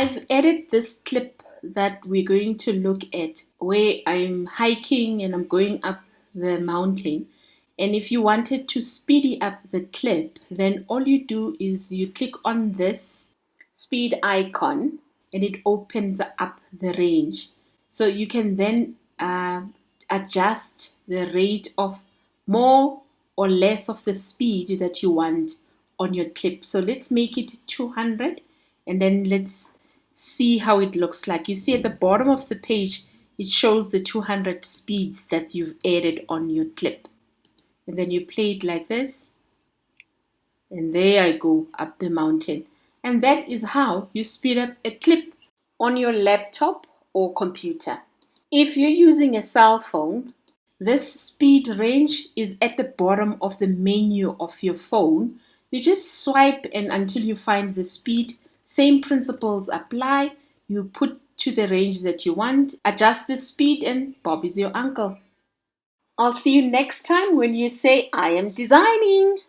I've added this clip that we're going to look at where I'm hiking and I'm going up the mountain. And if you wanted to speedy up the clip, then all you do is you click on this speed icon and it opens up the range. So you can then adjust the rate of more or less of the speed that you want on your clip. So let's make it 200 and then let's see how it looks like. You see at the bottom of the page, it shows the 200 speeds that you've added on your clip. And then you play it like this. And there I go up the mountain. And that is how you speed up a clip on your laptop or computer. If you're using a cell phone, this speed range is at the bottom of the menu of your phone. You just swipe and until you find the speed. Same principles apply. You put to the range that you want, adjust the speed, and Bob is your uncle. I'll see you next time when you say, I am designing.